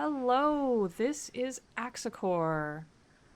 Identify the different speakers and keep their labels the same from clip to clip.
Speaker 1: Hello, this is Axicor.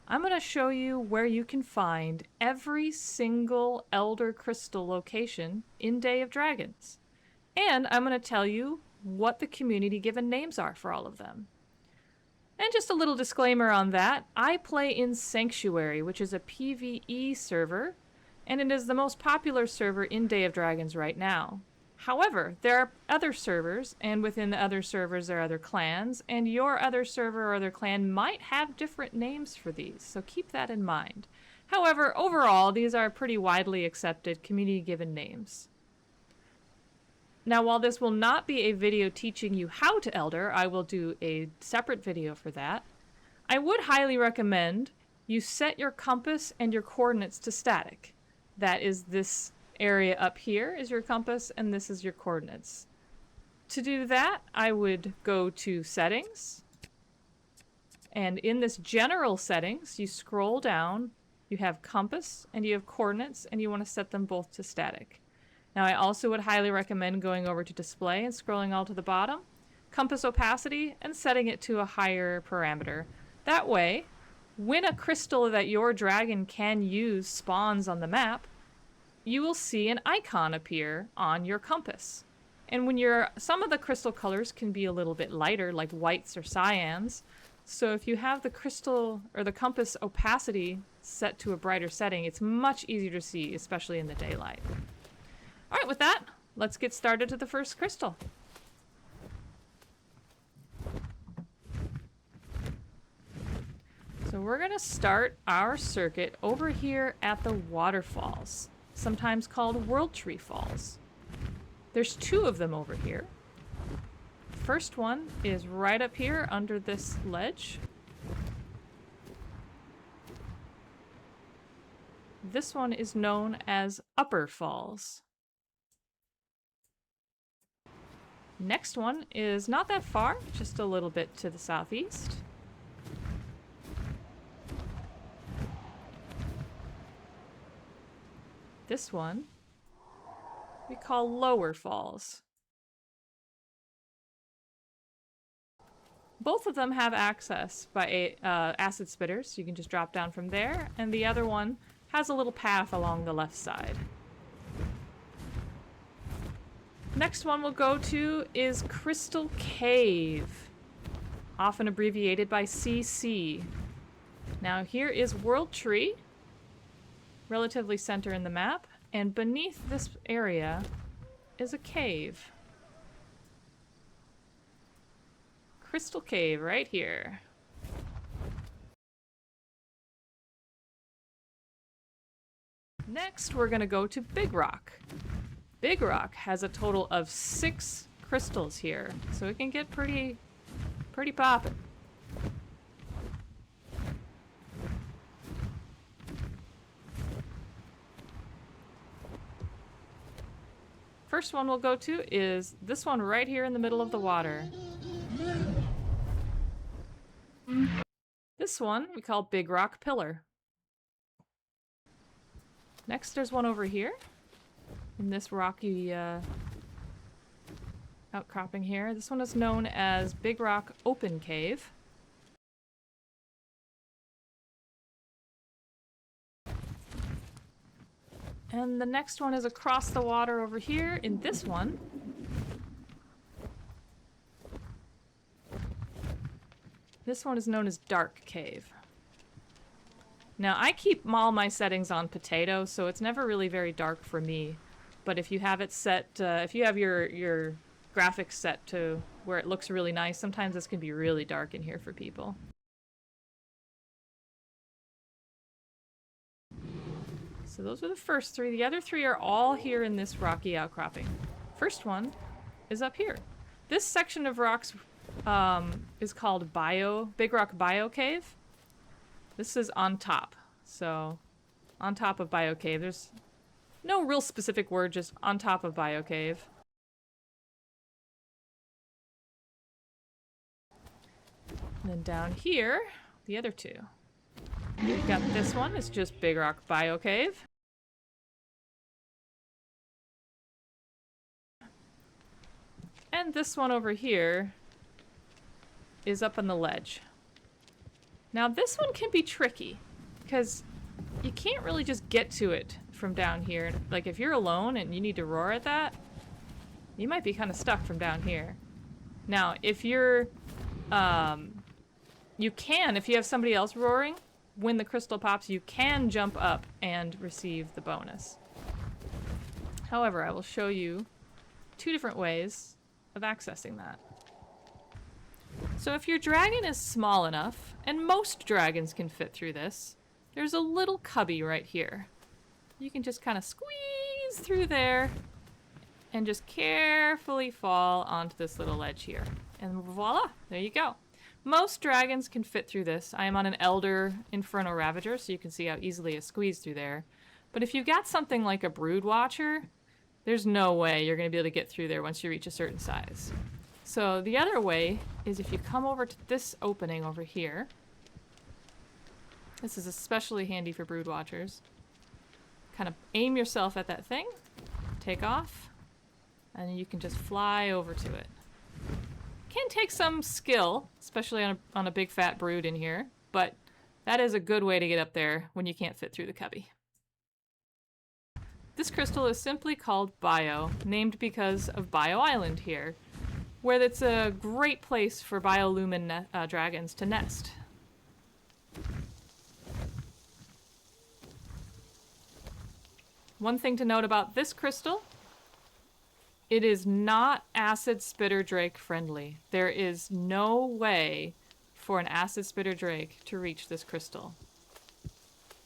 Speaker 1: I'm going to show you where you can find every single Elder Crystal location in Day of Dragons. And I'm going to tell you what the community given names are for all of them. And just a little disclaimer on that, I play in Sanctuary, which is a PvE server, and it is the most popular server in Day of Dragons right now. However, there are other servers, and within the other servers there are other clans, and your other server or other clan might have different names for these, so keep that in mind. However, overall, these are pretty widely accepted community-given names. Now, while this will not be a video teaching you how to Elder, I will do a separate video for that. I would highly recommend you set your compass and your coordinates to static. That is this area up here is your compass, and this is your coordinates. To do that, I would go to Settings, and in this General Settings, you scroll down, you have compass, and you have coordinates, and you want to set them both to static. Now, I also would highly recommend going over to Display and scrolling all to the bottom, compass opacity, and setting it to a higher parameter. That way, when a crystal that your dragon can use spawns on the map, you will see an icon appear on your compass. And when some of the crystal colors can be a little bit lighter, like whites or cyans. So if you have the crystal or the compass opacity set to a brighter setting, it's much easier to see, especially in the daylight. All right, with that, let's get started to the first crystal. So we're gonna start our circuit over here at the waterfalls, sometimes called World Tree Falls. There's two of them over here. First one is right up here under this ledge. This one is known as Upper Falls. Next one is not that far, just a little bit to the southeast. This one we call Lower Falls. Both of them have access by acid spitters, so you can just drop down from there, and the other one has a little path along the left side. Next one we'll go to is Crystal Cave, often abbreviated by CC. Now here is World Tree, relatively center in the map, and beneath this area is a cave. Crystal Cave right here. Next we're gonna go to Big Rock. Big Rock has a total of 6 crystals here, so it can get pretty poppin'. First one we'll go to is this one right here in the middle of the water. This one we call Big Rock Pillar. Next there's one over here in this rocky outcropping here. This one is known as Big Rock Open Cave. And the next one is across the water over here in this one. This one is known as Dark Cave. Now, I keep all my settings on potato, so it's never really very dark for me. But if you have it set, if you have your graphics set to where it looks really nice, sometimes this can be really dark in here for people. So those are the first 3. The other 3 are all here in this rocky outcropping. First one is up here. This section of rocks is called Big Rock Bio Cave. This is on top. So on top of Bio Cave. There's no real specific word, just on top of Bio Cave. And then down here, the other 2. We've got this one, it's just Big Rock Bio Cave. And this one over here is up on the ledge. Now this one can be tricky because you can't really just get to it from down here. Like if you're alone and you need to roar at that, you might be kind of stuck from down here. Now if you're, you can, if you have somebody else roaring, when the crystal pops, you can jump up and receive the bonus. However, I will show you 2 different ways of accessing that. So if your dragon is small enough, and most dragons can fit through this, there's a little cubby right here. You can just kind of squeeze through there and just carefully fall onto this little ledge here. And voila, there you go. Most dragons can fit through this. I am on an Elder Infernal Ravager, so you can see how easily it squeezed through there. But if you've got something like a Brood Watcher, there's no way you're going to be able to get through there once you reach a certain size. So the other way is if you come over to this opening over here. This is especially handy for Brood Watchers. Kind of aim yourself at that thing, take off, and you can just fly over to it. Can take some skill, especially on a big fat brood in here, but that is a good way to get up there when you can't fit through the cubby. This crystal is simply called Bio, named because of Bio Island here, where it's a great place for biolumin dragons to nest. One thing to note about this crystal, it is not acid spitter drake friendly. There is no way for an acid spitter drake to reach this crystal.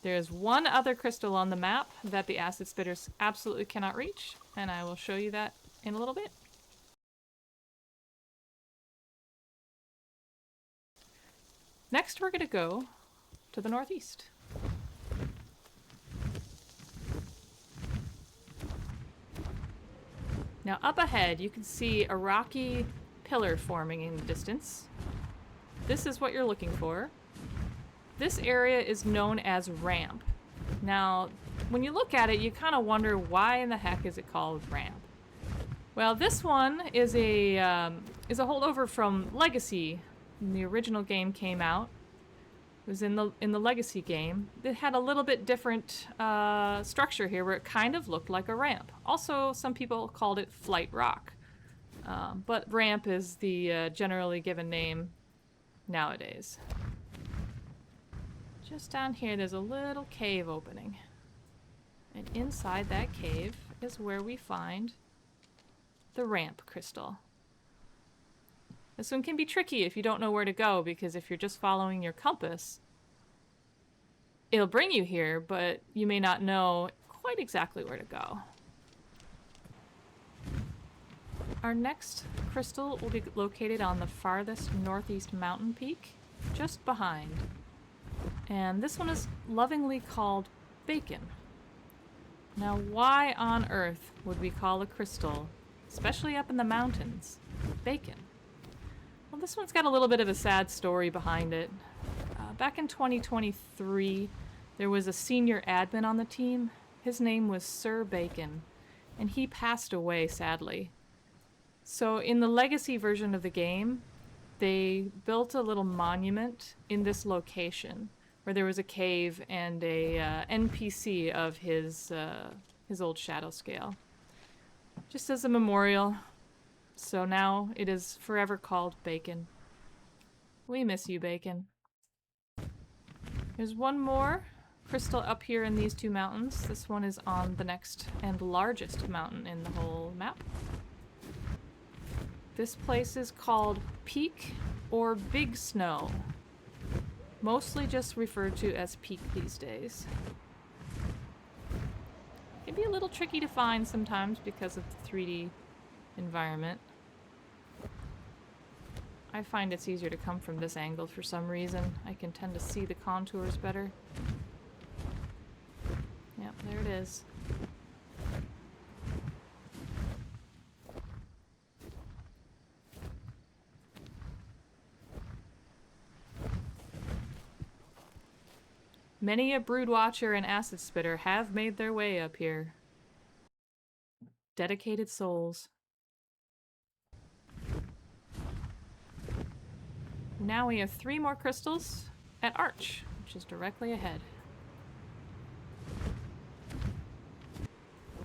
Speaker 1: There is one other crystal on the map that the acid spitters absolutely cannot reach, and I will show you that in a little bit. Next, we're going to go to the northeast. Now up ahead, you can see a rocky pillar forming in the distance. This is what you're looking for. This area is known as Ramp. Now, when you look at it, you kind of wonder why in the heck is it called Ramp? Well, this one is a holdover from Legacy. When the original game came out, it was in the Legacy game. It had a little bit different structure here where it kind of looked like a ramp. Also, some people called it Flight Rock. But Ramp is the generally given name nowadays. Just down here, there's a little cave opening. And inside that cave is where we find the Ramp crystal. This one can be tricky if you don't know where to go, because if you're just following your compass, it'll bring you here, but you may not know quite exactly where to go. Our next crystal will be located on the farthest northeast mountain peak, just behind. And this one is lovingly called Bacon. Now, why on earth would we call a crystal, especially up in the mountains, Bacon? Well, this one's got a little bit of a sad story behind it. Back in 2023, there was a senior admin on the team. His name was Sir Bacon, and he passed away, sadly. So in the Legacy version of the game, they built a little monument in this location where there was a cave and a NPC of his old shadow scale, just as a memorial. So now it is forever called Bacon. We miss you, Bacon. There's one more crystal up here in these 2 mountains. This one is on the next and largest mountain in the whole map. This place is called Peak or Big Snow. Mostly just referred to as Peak these days. It can be a little tricky to find sometimes because of the 3D environment. I find it's easier to come from this angle for some reason. I can tend to see the contours better. Yep, there it is. Many a Brood Watcher and Acid Spitter have made their way up here. Dedicated souls. Now we have 3 more crystals at Arch, which is directly ahead.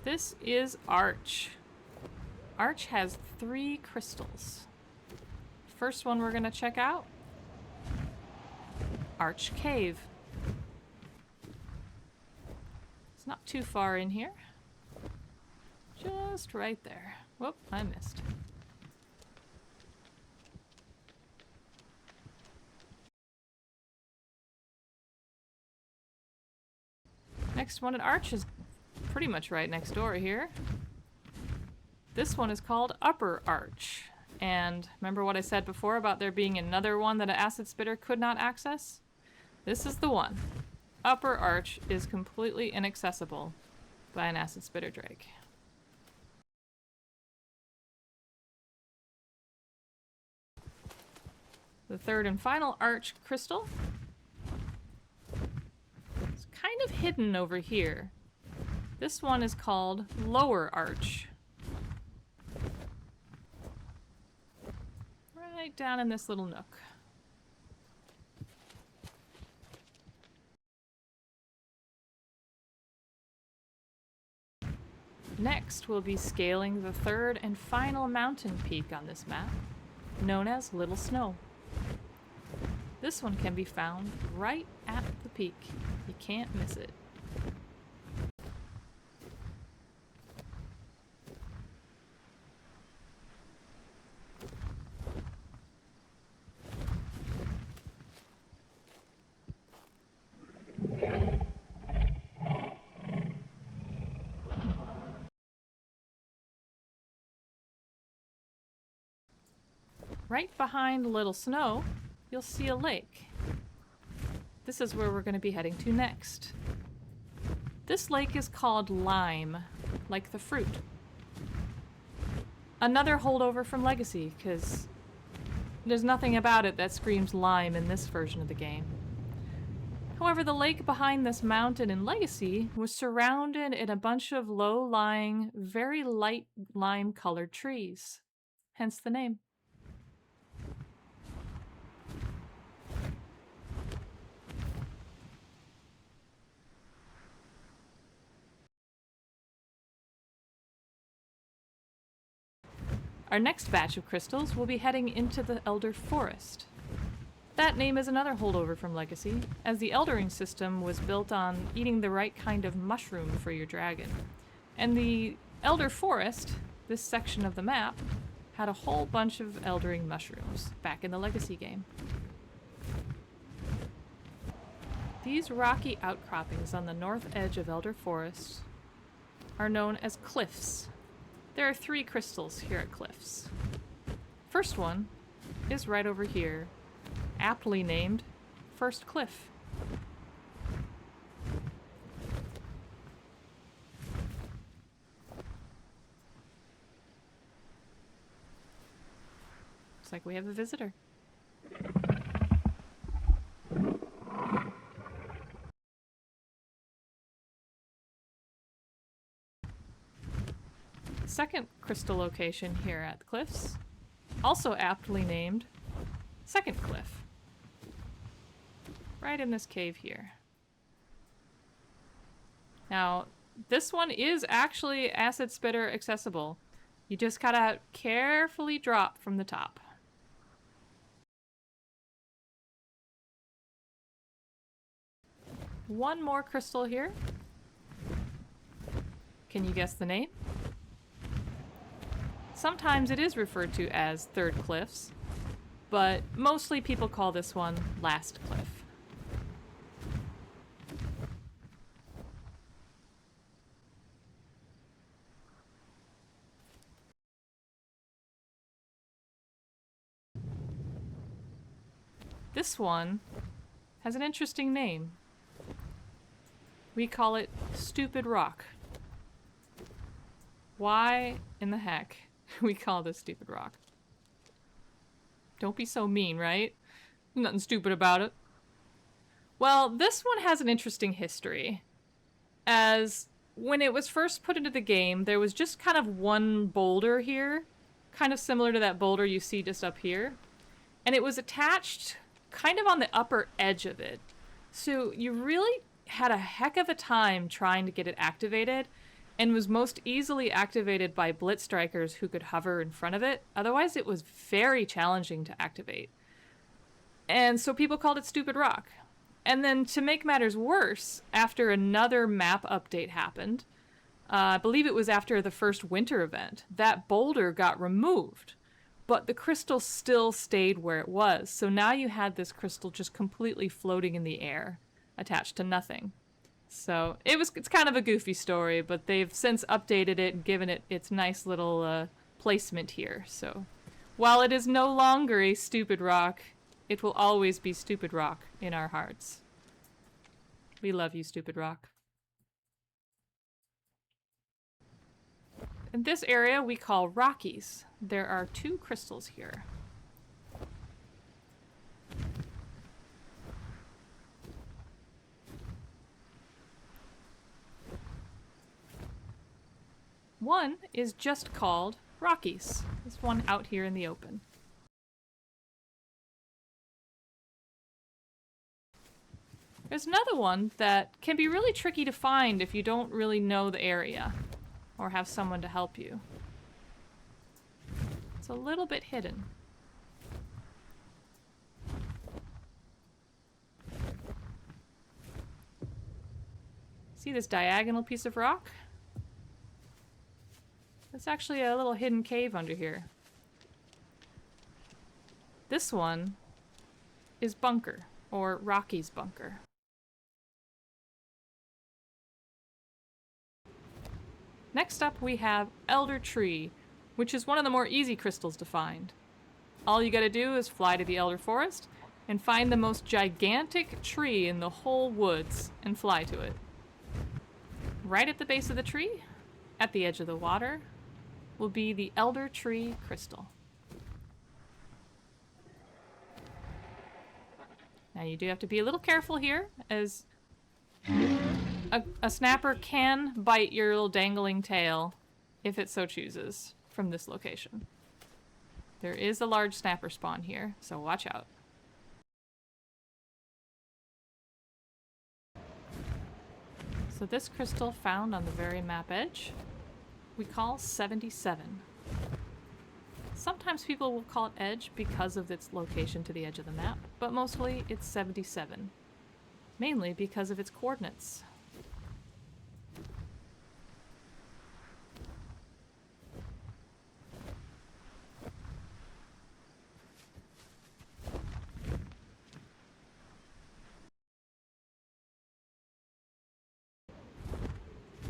Speaker 1: This is Arch. Arch has 3 crystals. First one we're gonna check out, Arch Cave. It's not too far in here. Just right there. Whoop, I missed. Next one at Arch is pretty much right next door here. This one is called Upper Arch. And remember what I said before about there being another one that an acid spitter could not access? This is the one. Upper Arch is completely inaccessible by an acid spitter drake. The third and final Arch crystal is kind of hidden over here. This one is called Lower Arch. Right down in this little nook. Next, we'll be scaling the third and final mountain peak on this map, known as Lil Snow. This one can be found right at the peak. You can't miss it. Right behind Lil Snow, you'll see a lake. This is where we're going to be heading to next. This lake is called Lime, like the fruit. Another holdover from Legacy, because there's nothing about it that screams lime in this version of the game. However, the lake behind this mountain in Legacy was surrounded in a bunch of low-lying, very light lime-colored trees. Hence the name. Our next batch of crystals will be heading into the Elder Forest. That name is another holdover from Legacy, as the Eldering system was built on eating the right kind of mushroom for your dragon. And the Elder Forest, this section of the map, had a whole bunch of Eldering mushrooms back in the Legacy game. These rocky outcroppings on the north edge of Elder Forest are known as cliffs. There are 3 crystals here at Cliffs. First one is right over here, aptly named First Cliff. Looks like we have a visitor. Second crystal location here at the Cliffs, also aptly named Second Cliff. Right in this cave here. Now, this one is actually acid spitter accessible. You just gotta carefully drop from the top. One more crystal here. Can you guess the name? Sometimes it is referred to as Third Cliffs, but mostly people call this one Last Cliff. This one has an interesting name. We call it Stupid Rock. Why in the heck we call this Stupid Rock? Don't be so mean, right? Nothing stupid about it. Well, this one has an interesting history. As when it was first put into the game, there was just kind of one boulder here, kind of similar to that boulder you see just up here. and it was attached kind of on the upper edge of it. So you really had a heck of a time trying to get it activated, and was most easily activated by blitz strikers who could hover in front of it. Otherwise, it was very challenging to activate. And so people called it Stupid Rock. And then to make matters worse, after another map update happened, I believe it was after the first winter event, that boulder got removed, but the crystal still stayed where it was. So now you had this crystal just completely floating in the air, attached to nothing. So it's kind of a goofy story, but they've since updated it and given it its nice little placement here. So while it is no longer a stupid rock, it will always be Stupid Rock in our hearts. We love you, Stupid Rock. In this area we call Rockies. There are 2 crystals here. One is just called Rockies. This one out here in the open. There's another one that can be really tricky to find if you don't really know the area or have someone to help you. It's a little bit hidden. See this diagonal piece of rock? There's actually a little hidden cave under here. This one is Bunker, or Rocky's Bunker. Next up we have Elder Tree, which is one of the more easy crystals to find. All you gotta do is fly to the Elder Forest and find the most gigantic tree in the whole woods and fly to it. Right at the base of the tree, at the edge of the water, will be the Elder Tree Crystal. Now you do have to be a little careful here, as a snapper can bite your little dangling tail if it so chooses from this location. There is a large snapper spawn here, so watch out. So this crystal found on the very map edge we call 77. Sometimes people will call it edge because of its location to the edge of the map, but mostly it's 77, mainly because of its coordinates.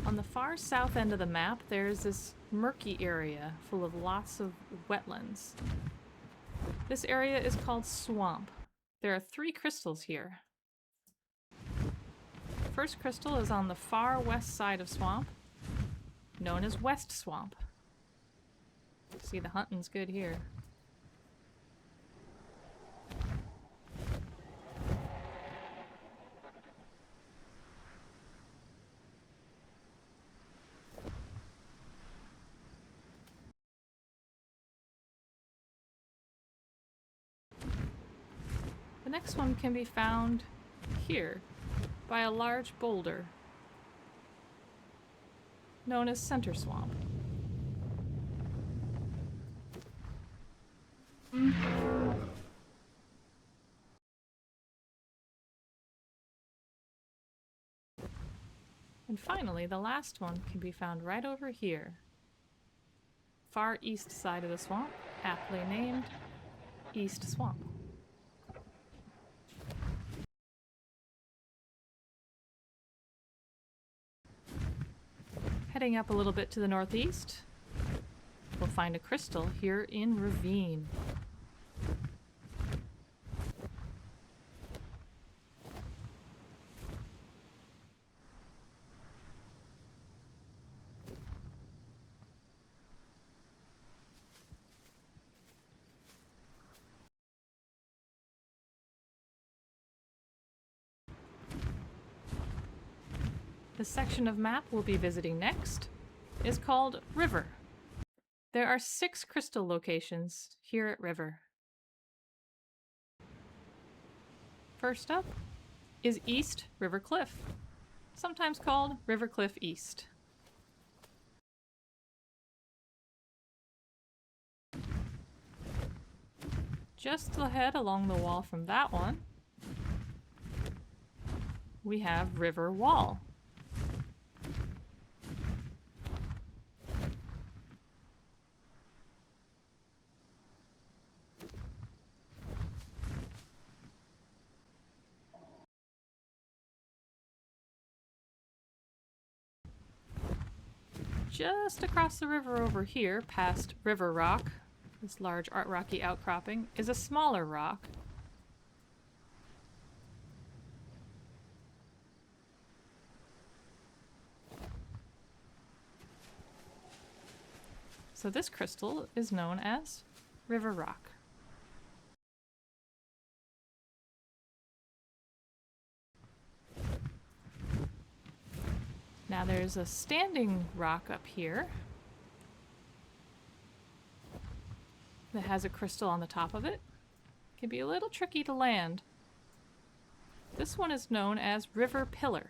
Speaker 1: On the far south end of the map, there's this murky area full of lots of wetlands. This area is called Swamp. There are 3 crystals here. The first crystal is on the far west side of Swamp, known as West Swamp. See, the hunting's good here. The next one can be found here by a large boulder known as Center Swamp. And finally, the last one can be found right over here, far east side of the swamp, aptly named East Swamp. Heading up a little bit to the northeast, we'll find a crystal here in Ravine. The section of map we'll be visiting next is called River. There are 6 crystal locations here at River. First up is East River Cliff, sometimes called River Cliff East. Just ahead along the wall from that one, we have River Wall. Just across the river over here, past River Rock, this large rocky outcropping, is a smaller rock. So this crystal is known as River Rock. Now there's a standing rock up here that has a crystal on the top of it. Can be a little tricky to land. This one is known as River Pillar.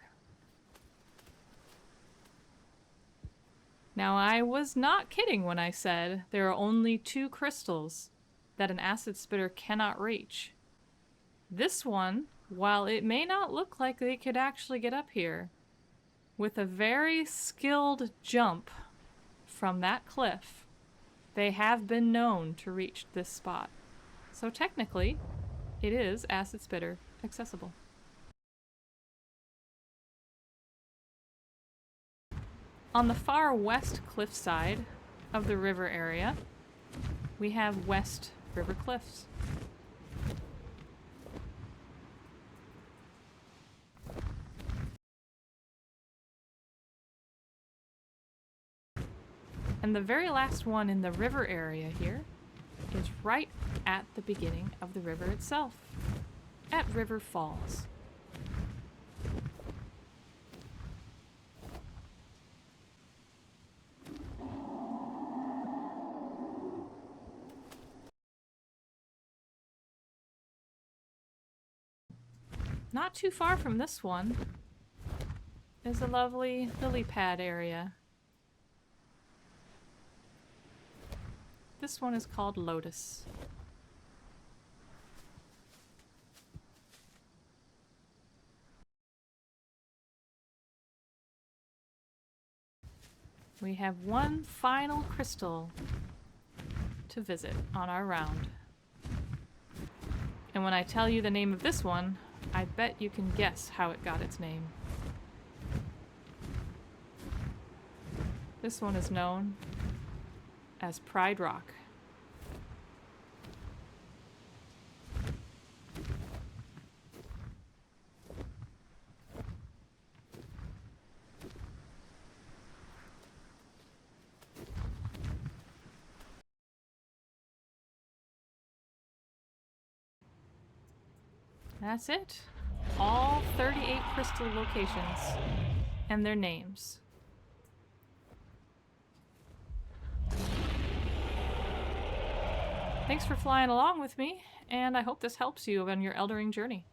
Speaker 1: Now I was not kidding when I said there are only 2 crystals that an acid spitter cannot reach. This one, while it may not look like they could actually get up here, with a very skilled jump from that cliff, they have been known to reach this spot. So technically, it is acid spitter accessible. On the far west cliff side of the river area, we have West River Cliffs. And the very last one in the river area here is right at the beginning of the river itself, at River Falls. Not too far from this one is a lovely lily pad area. This one is called Lotus. We have one final crystal to visit on our round. And when I tell you the name of this one, I bet you can guess how it got its name. This one is known as Pride Rock. That's it. All 38 crystal locations and their names. Thanks for flying along with me, and I hope this helps you on your eldering journey.